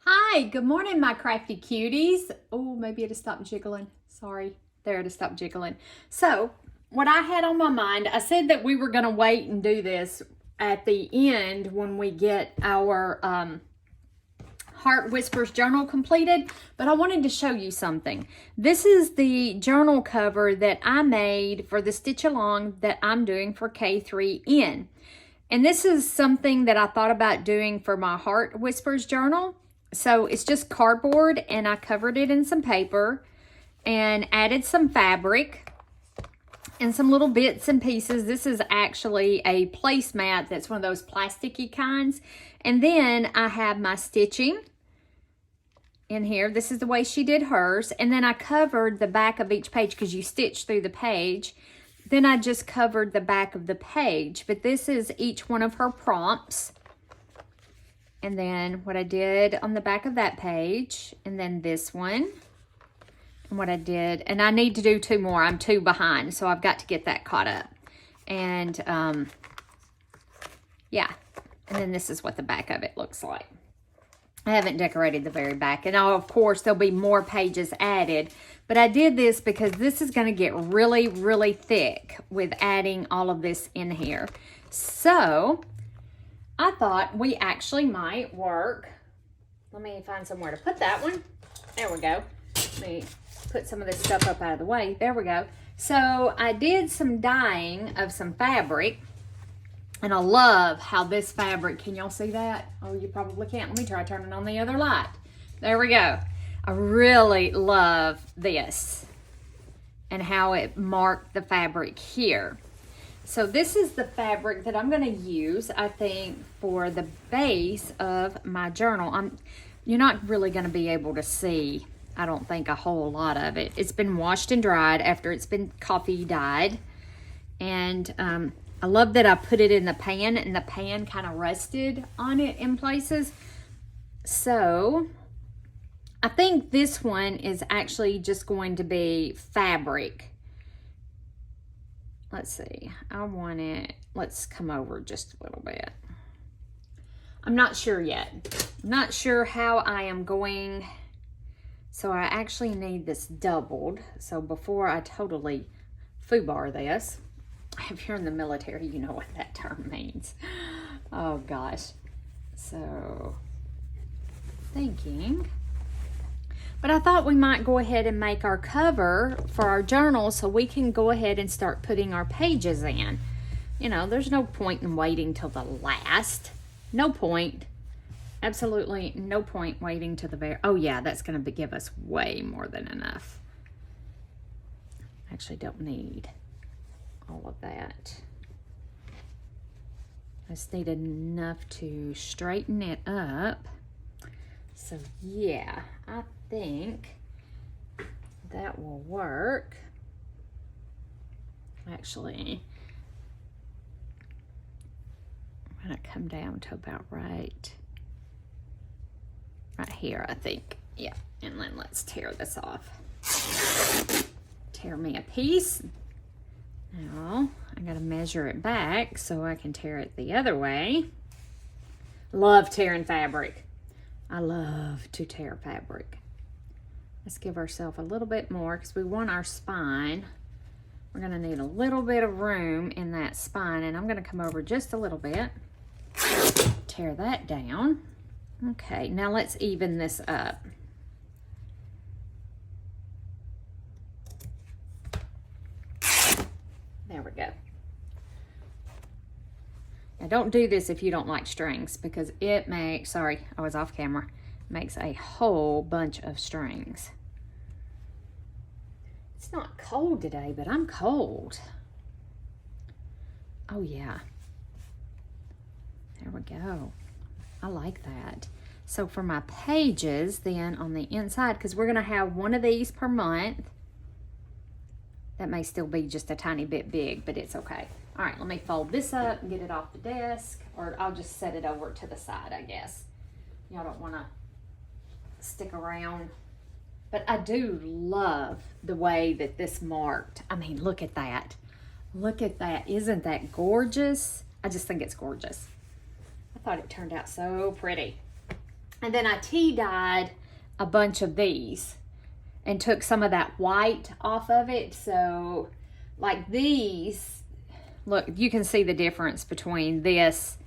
Hi, good morning, my crafty cuties. Oh, maybe it has stopped jiggling. Sorry, there it has stopped jiggling. So, what I had on my mind, I said that we were going to wait and do this at the end when we get our Heart Whispers journal completed, but I wanted to show you something. This is the journal cover that I made for the Stitch Along that I'm doing for K3N. And this is something that I thought about doing for my Heart Whispers journal. So it's just cardboard, and I covered it in some paper and added some fabric and some little bits and pieces. This is actually a placemat that's one of those plasticky kinds. And then I have my stitching in here. This is the way she did hers. And then I covered the back of each page because you stitch through the page. Then I just covered the back of the page. But this is each one of her prompts. And then what I did on the back of that page, and then this one, and what I did, and I need to do two more. I'm 2 behind, so I've got to get that caught up. And yeah, and then this is what the back of it looks like. I haven't decorated the very back, and of course there'll be more pages added, but I did this because this is going to get really, really thick with adding all of this in here. So I thought we actually might work. Let me find somewhere to put that one. There we go. Let me put some of this stuff up out of the way. There we go. So I did some dyeing of some fabric, and I love how this fabric, can y'all see that? Oh, you probably can't. Let me try turning on the other light. There we go. I really love this and how it marked the fabric here. So this is the fabric that I'm going to use, I think, for the base of my journal. You're not really going to be able to see, I don't think, a whole lot of it. It's been washed and dried after it's been coffee dyed. And I love that I put it in the pan, and the pan kind of rested on it in places. So I think this one is actually just going to be fabric. Let's see, I want it, let's come over just a little bit. I'm not sure yet. I'm not sure how I am going. So I actually need this doubled. So before I totally foobar this, if you're in the military, you know what that term means. Oh gosh. So thinking. But I thought we might go ahead and make our cover for our journal so we can go ahead and start putting our pages in. You know, there's no point in waiting till the last. No point. Absolutely no point waiting till the very... Oh yeah, that's going to give us way more than enough. Actually don't need all of that. I just need enough to straighten it up. So yeah, I think that will work. Actually, I'm gonna come down to about right here, I think. Yeah, and then let's tear this off. Tear me a piece. Now, I gotta measure it back so I can tear it the other way. Love tearing fabric. I love to tear fabric. Let's give ourselves a little bit more because we want our spine. We're going to need a little bit of room in that spine, and I'm going to come over just a little bit. Tear that down. Okay, now let's even this up. There we go. Now don't do this if you don't like strings because it makes, sorry, I was off camera, makes a whole bunch of strings. It's not cold today, but I'm cold. Oh yeah. There we go. I like that. So for my pages then on the inside, because we're gonna have one of these per month. That may still be just a tiny bit big, but it's okay. All right, let me fold this up and get it off the desk, or I'll just set it over to the side, I guess. Y'all don't want to stick around. But I do love the way that this marked. I mean, look at that. Look at that. Isn't that gorgeous? I just think it's gorgeous. I thought it turned out so pretty. And then I tea dyed a bunch of these and took some of that white off of it. So like these, look, you can see the difference between this,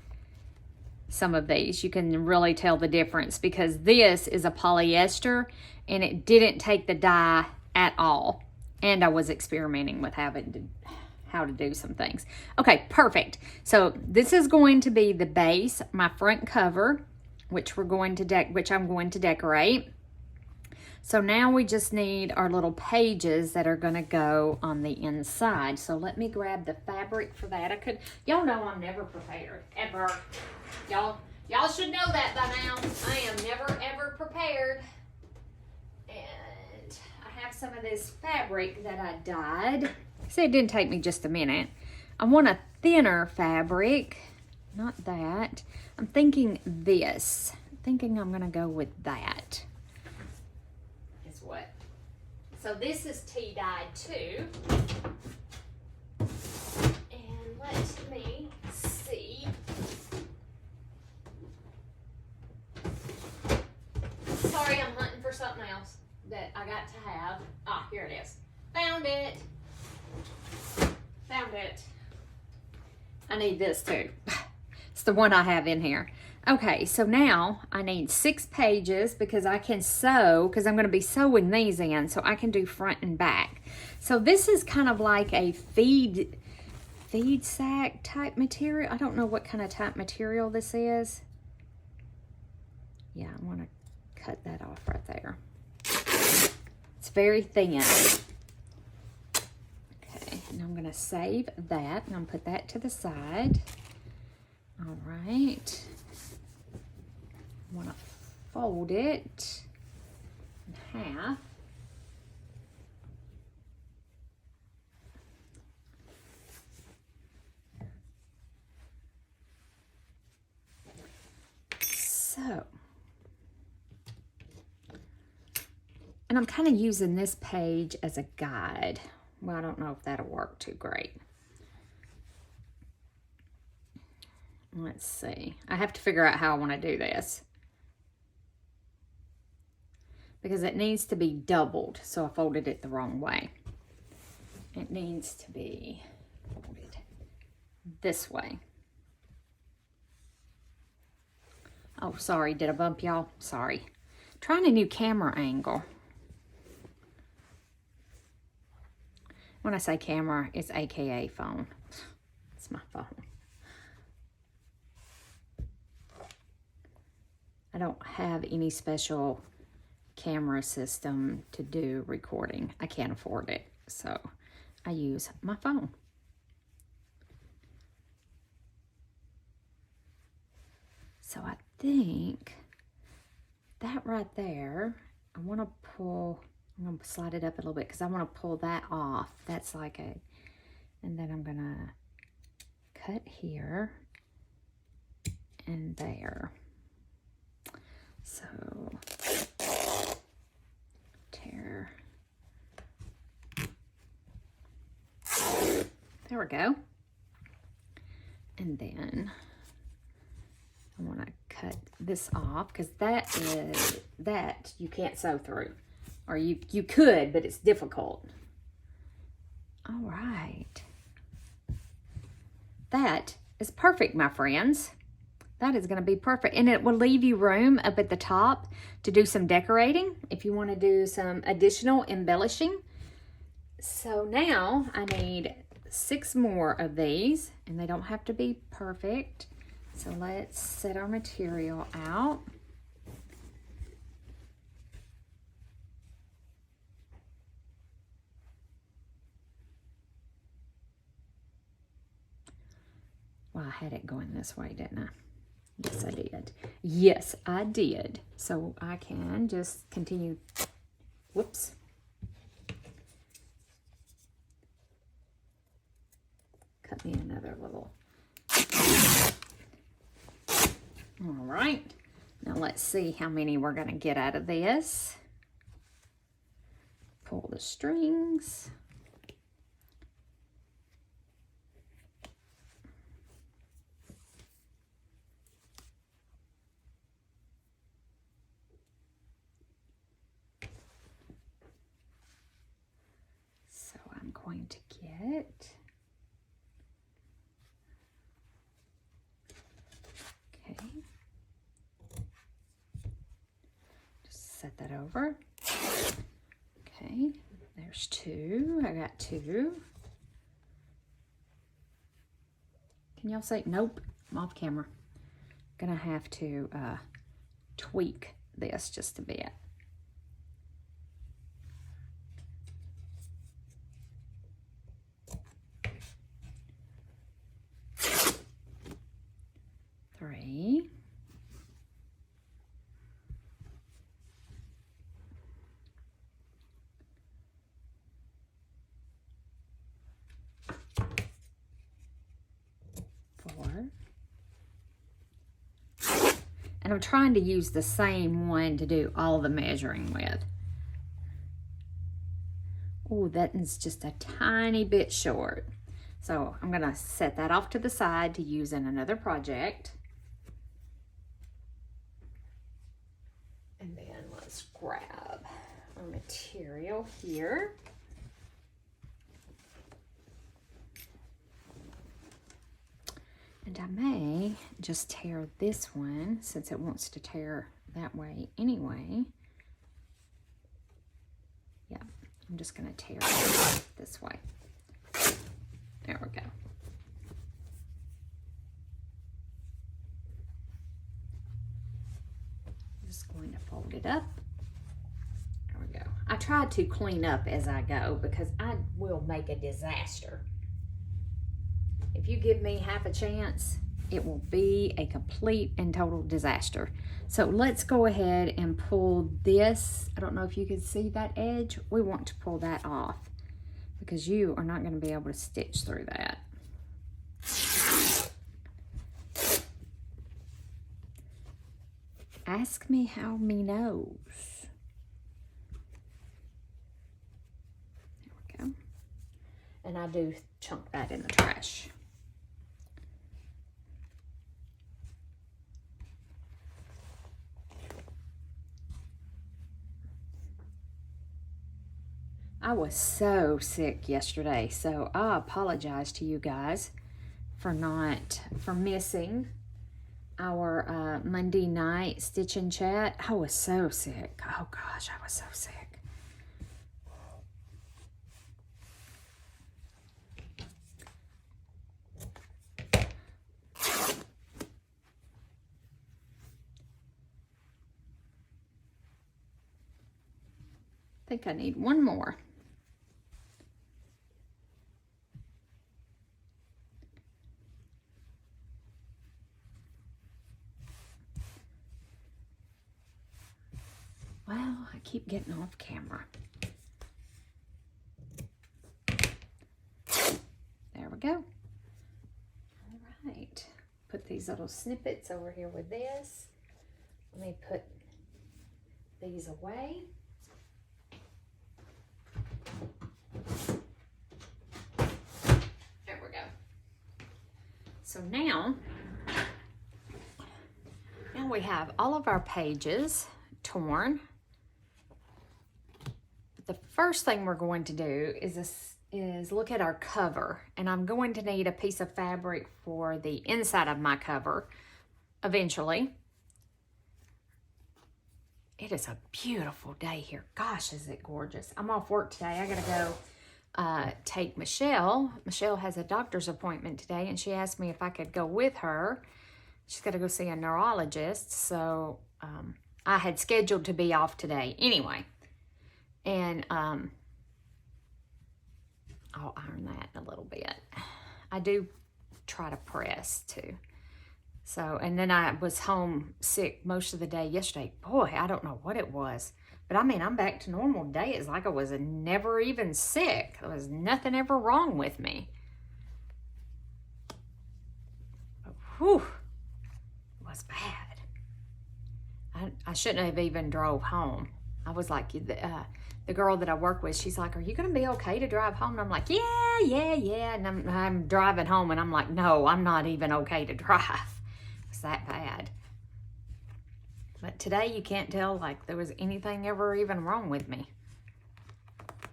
some of these. You can really tell the difference because this is a polyester and it didn't take the dye at all. And I was experimenting with how to do some things. Okay, perfect. So this is going to be the base, my front cover, which I'm going to decorate. So now we just need our little pages that are going to go on the inside. So let me grab the fabric for that. Y'all know I'm never prepared, ever. Y'all should know that by now. I am never, ever prepared. And I have some of this fabric that I dyed. See, it didn't take me just a minute. I want a thinner fabric, not that. I'm thinking this. I'm thinking I'm going to go with that. Is what. So this is tea dyed too. And let me see. Sorry, I'm hunting for something else that I got to have. Ah, here it is. Found it. Found it. I need this too. It's the one I have in here. Okay, so now I need 6 pages because I can sew, because I'm going to be sewing these in, so I can do front and back. So this is kind of like a feed sack type material. I don't know what kind of type material this is. Yeah, I want to cut that off right there. It's very thin. Okay, and I'm going to save that, and I'm going to put that to the side. All right. I want to fold it in half. So, and I'm kind of using this page as a guide. Well, I don't know if that'll work too great. Let's see. I have to figure out how I want to do this, because it needs to be doubled, so I folded it the wrong way. It needs to be folded this way. Oh, sorry, did I bump y'all? Sorry. Trying a new camera angle. When I say camera, it's AKA phone. It's my phone. I don't have any special camera system to do recording. I can't afford it, so I use my phone. So I think that right there, I want to pull, I'm going to slide it up a little bit because I want to pull that off. That's like a, and then I'm going to cut here and there. So, tear. There we go. And then I want to cut this off because that you can't sew through. Or you could, but it's difficult. All right. That is perfect, my friends. That is going to be perfect. And it will leave you room up at the top to do some decorating if you want to do some additional embellishing. So now I need 6 more of these, and they don't have to be perfect. So let's set our material out. Well, I had it going this way, didn't I? Yes, I did. Yes, I did. So I can just continue. Whoops. Cut me another little. All right. Now let's see how many we're going to get out of this. Pull the strings. set that over. Okay, there's 2. I got 2. Can y'all say, nope, I'm off camera. Gonna have to tweak this just a bit. Three. And I'm trying to use the same one to do all the measuring with. Oh, that is just a tiny bit short. So I'm gonna set that off to the side to use in another project. And then let's grab our material here. And I may just tear this one since it wants to tear that way anyway. Yeah, I'm just gonna tear it this way. There we go. Just going to fold it up. There we go. I try to clean up as I go because I will make a disaster. If you give me half a chance, it will be a complete and total disaster. So let's go ahead and pull this. I don't know if you can see that edge. We want to pull that off because you are not going to be able to stitch through that. Ask me how me knows. There we go. And I do chunk that in the trash. I was so sick yesterday, so I apologize to you guys for missing our Monday night stitch and chat. I was so sick. Oh gosh, I was so sick. I think I need one more. Well, I keep getting off camera. There we go. All right. Put these little snippets over here with this. Let me put these away. There we go. So now we have all of our pages torn. The first thing we're going to do is look at our cover, and I'm going to need a piece of fabric for the inside of my cover eventually. It is a beautiful day here. Gosh, is it gorgeous. I'm off work today. I gotta go take Michelle. Michelle has a doctor's appointment today, and she asked me if I could go with her. She's got to go see a neurologist, so I had scheduled to be off today anyway. And I'll iron that in a little bit. I do try to press too. So, and then I was home sick most of the day yesterday. Boy, I don't know what it was. But I mean, I'm back to normal today. It's like I was never even sick. There was nothing ever wrong with me. But, whew, it was bad. I shouldn't have even drove home. I was like, the girl that I work with, she's like, are you going to be okay to drive home? And I'm like, yeah. And I'm driving home, and I'm like, no, I'm not even okay to drive. It's that bad. But today you can't tell like there was anything ever even wrong with me.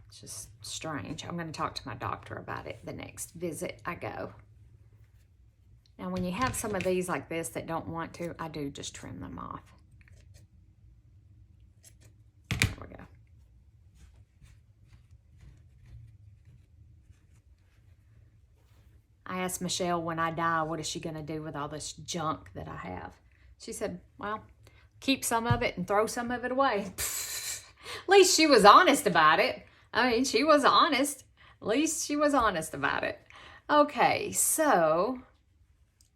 It's just strange. I'm going to talk to my doctor about it the next visit I go. Now when you have some of these like this that don't want to, I do just trim them off. asked Michelle, when I die, what is she going to do with all this junk that I have? She said, well, keep some of it and throw some of it away. At least she was honest about it. I mean, she was honest. At least she was honest about it. Okay, so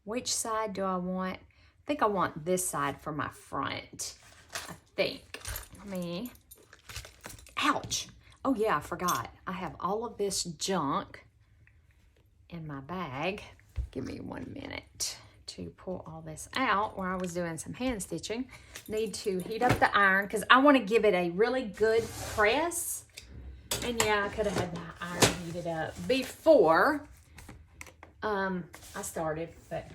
which side do I want? I think I want this side for my front. I think. Ouch. Oh yeah, I forgot. I have all of this junk in my bag. Give me 1 minute to pull all this out where I was doing some hand stitching. Need to heat up the iron because I want to give it a really good press. And yeah, I could have had my iron heated up before I started, but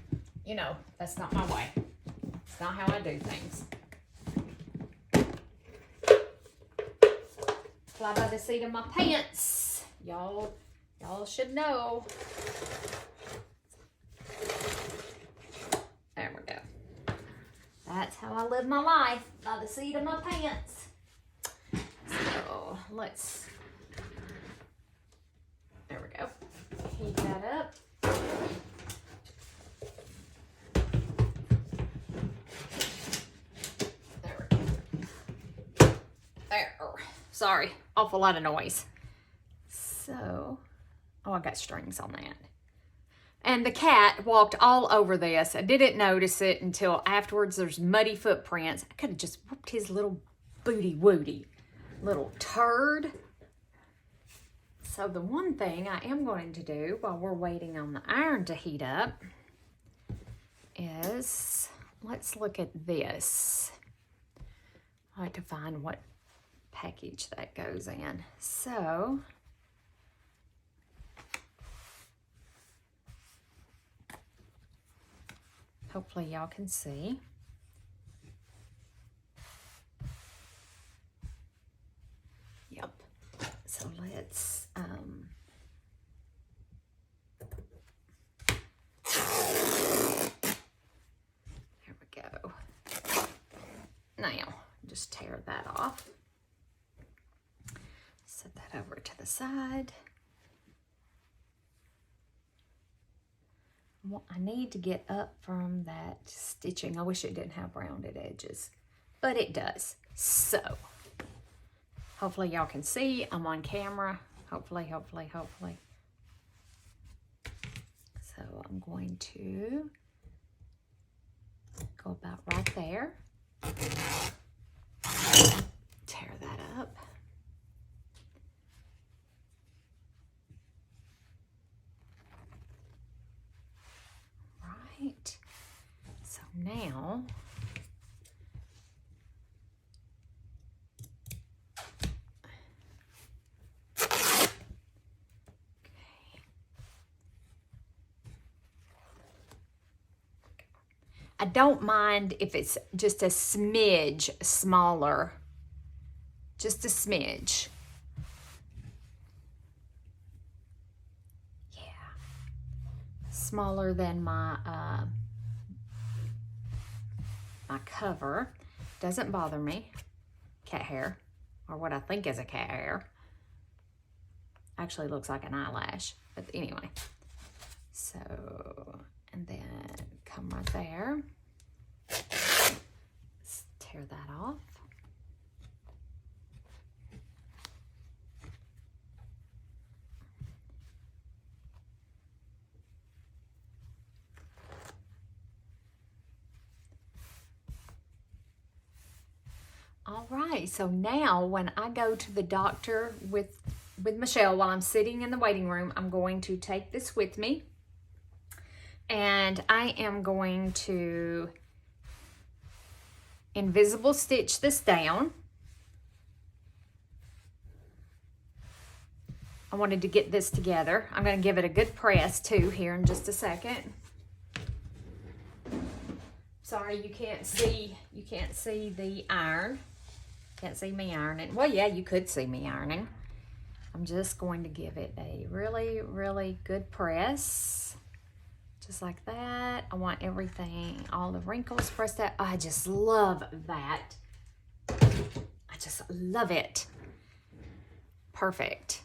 you know, that's not my way. It's not how I do things. Fly by the seat of my pants. Y'all should know. There we go. That's how I live my life, by the seat of my pants. So let's, there we go. Heat that up. There we go. There. Sorry, awful lot of noise. So, oh, I got strings on that. And the cat walked all over this. I didn't notice it until afterwards. There's muddy footprints. I could have just whooped his little booty woody, little turd. So the one thing I am going to do while we're waiting on the iron to heat up is, let's look at this. I like to find what package that goes in. So hopefully y'all can see. Yep. So let's there we go. Now just tear that off. Set that over to the side. I need to get up from that stitching. I wish it didn't have rounded edges, but it does. So hopefully y'all can see. I'm on camera. Hopefully. So I'm going to go about right there. Tear that up. Right. So now I don't mind if it's just a smidge smaller, just a smidge. Yeah, smaller than my my cover. Doesn't bother me. Cat hair, or what I think is a cat hair. Actually looks like an eyelash, but anyway. So, and then come right there. Let's tear that off. All right, so now when I go to the doctor with Michelle while I'm sitting in the waiting room, I'm going to take this with me. And I am going to invisible stitch this down. I wanted to get this together. I'm going to give it a good press too here in just a second. Sorry, you can't see the iron. Can't see me ironing. Well, yeah, you could see me ironing. I'm just going to give it a really, really good press. Just like that. I want everything, all the wrinkles pressed out. I just love that. I just love it. Perfect.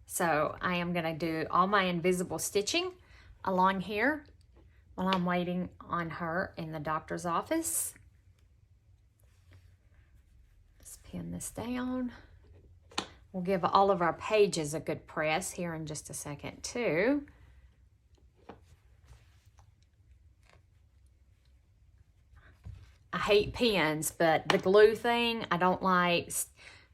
So I am going to do all my invisible stitching along here while I'm waiting on her in the doctor's office. Let's pin this down. We'll give all of our pages a good press here in just a second too. I hate pins, but the glue thing, I don't like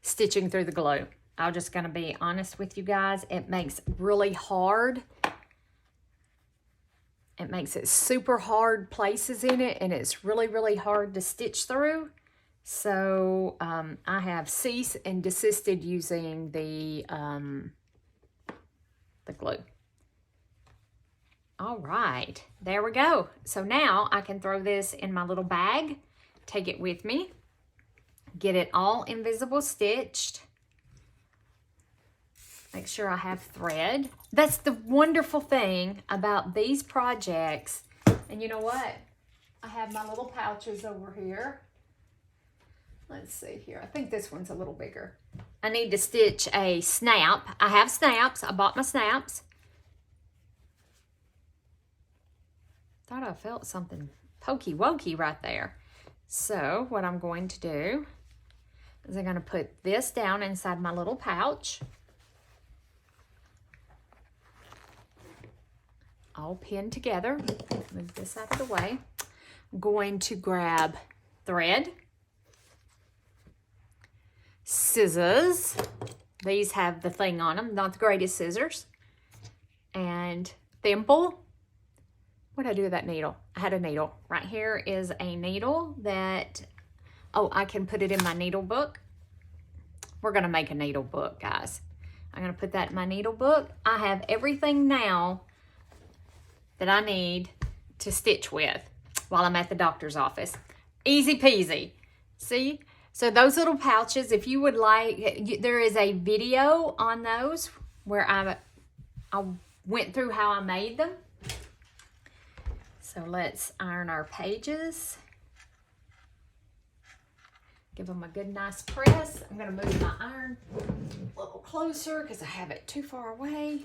stitching through the glue. I'm just gonna be honest with you guys. It makes it really hard. It makes it super hard places in it, and it's really, really hard to stitch through. So I have ceased and desisted using the glue. All right, there we go. So now I can throw this in my little bag, take it with me, get it all invisible stitched. Make sure I have thread. That's the wonderful thing about these projects. And you know what? I have my little pouches over here. Let's see here. I think this one's a little bigger. I need to stitch a snap. I have snaps. I bought my snaps. Thought I felt something pokey-wokey right there. So what I'm going to do is I'm going to put this down inside my little pouch. All pinned together. Move this out of the way. I'm going to grab thread, scissors. These have the thing on them, not the greatest scissors. And thimble. What did I do with that needle? I had a needle. Right here is a needle that, oh, I can put it in my needle book. We're gonna make a needle book, guys. I'm gonna put that in my needle book. I have everything now that I need to stitch with while I'm at the doctor's office. Easy peasy. See? So those little pouches, if you would like, there is a video on those where I went through how I made them. So let's iron our pages. Give them a good nice press. I'm gonna move my iron a little closer because I have it too far away.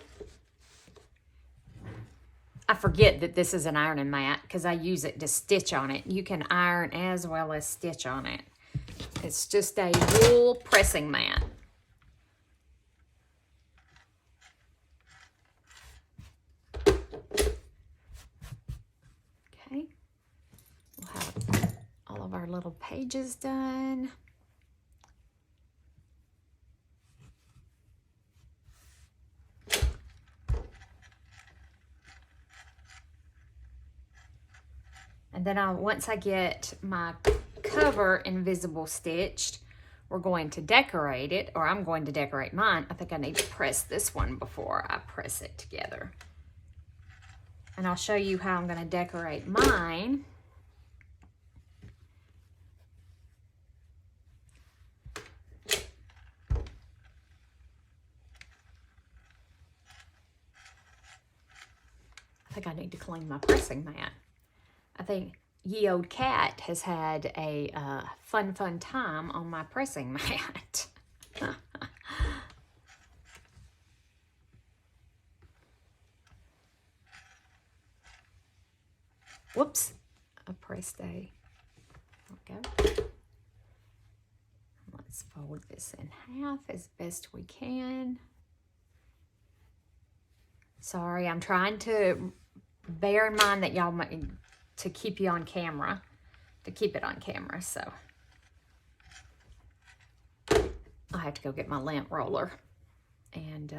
I forget that this is an ironing mat because I use it to stitch on it. You can iron as well as stitch on it. It's just a wool pressing mat. Okay, we'll have all of our little pages done. And then once I get my cover invisible stitched, we're going to decorate it, or I'm going to decorate mine. I think I need to press this one before I press it together. And I'll show you how I'm going to decorate mine. I think I need to clean my pressing mat. I think Ye Old Cat has had a fun time on my pressing mat. Whoops, I pressed a, there we go. Let's fold this in half as best we can. Sorry, I'm trying to bear in mind that y'all might, to keep you on camera, to keep it on camera, so. I have to go get my lint roller. And,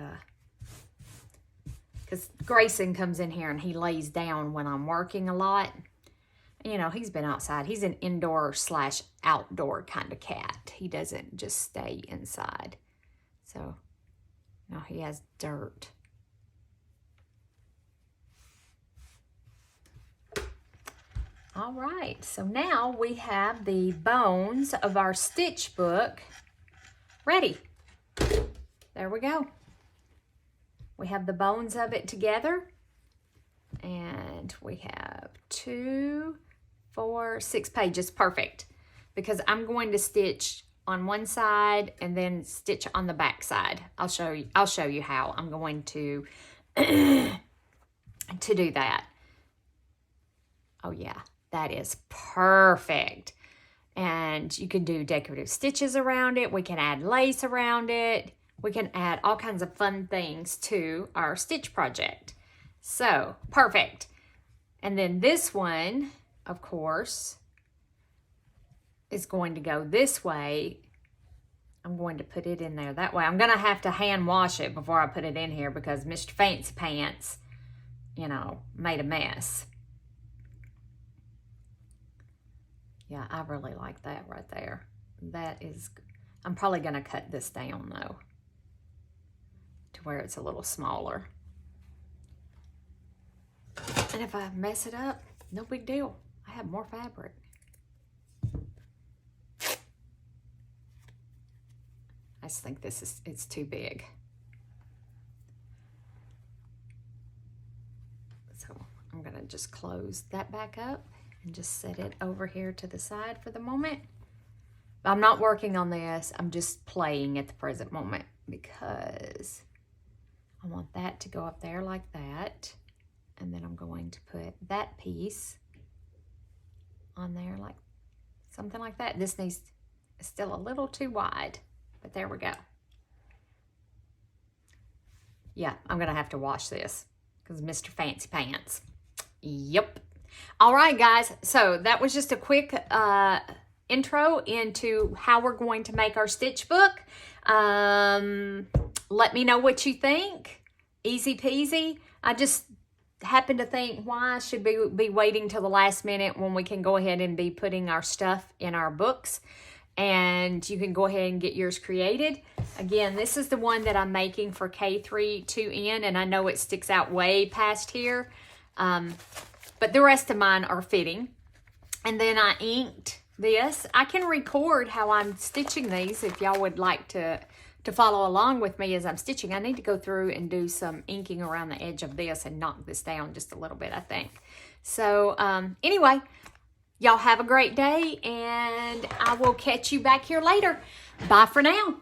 because Grayson comes in here and he lays down when I'm working a lot. You know, he's been outside. He's an indoor/outdoor kind of cat. He doesn't just stay inside. So, no, he has dirt. All right, so now we have the bones of our stitch book ready. There we go. We have the bones of it together, and we have 2, 4, 6 pages. Perfect, because I'm going to stitch on one side and then stitch on the back side. I'll show you how I'm going to to do that. Oh yeah, that is perfect. And you can do decorative stitches around it. We can add lace around it. We can add all kinds of fun things to our stitch project. So, perfect. And then this one, of course, is going to go this way. I'm going to put it in there that way. I'm going to have to hand wash it before I put it in here because Mr. Fancy Pants, you know, made a mess. Yeah, I really like that right there. That is, I'm probably going to cut this down though to where it's a little smaller. And if I mess it up, no big deal. I have more fabric. I just think it's too big. So I'm gonna just close that back up and just set it over here to the side for the moment. I'm not working on this, I'm just playing at the present moment because I want that to go up there like that. And then I'm going to put that piece on there like something like that. This needs, it's still a little too wide, but there we go. Yeah, I'm gonna have to wash this because Mr. Fancy Pants. Yep. All right, guys. So that was just a quick intro into how we're going to make our stitch book. Let me know what you think. Easy peasy. I just happen to think, why should be waiting till the last minute when we can go ahead and be putting our stuff in our books? And you can go ahead and get yours created. Again, this is the one that I'm making for K3 2N, and I know it sticks out way past here, but the rest of mine are fitting. And then I inked this. I can record how I'm stitching these if y'all would like to follow along with me as I'm stitching. I need to go through and do some inking around the edge of this and knock this down just a little bit, I think. So anyway, y'all have a great day, and I will catch you back here later. Bye for now.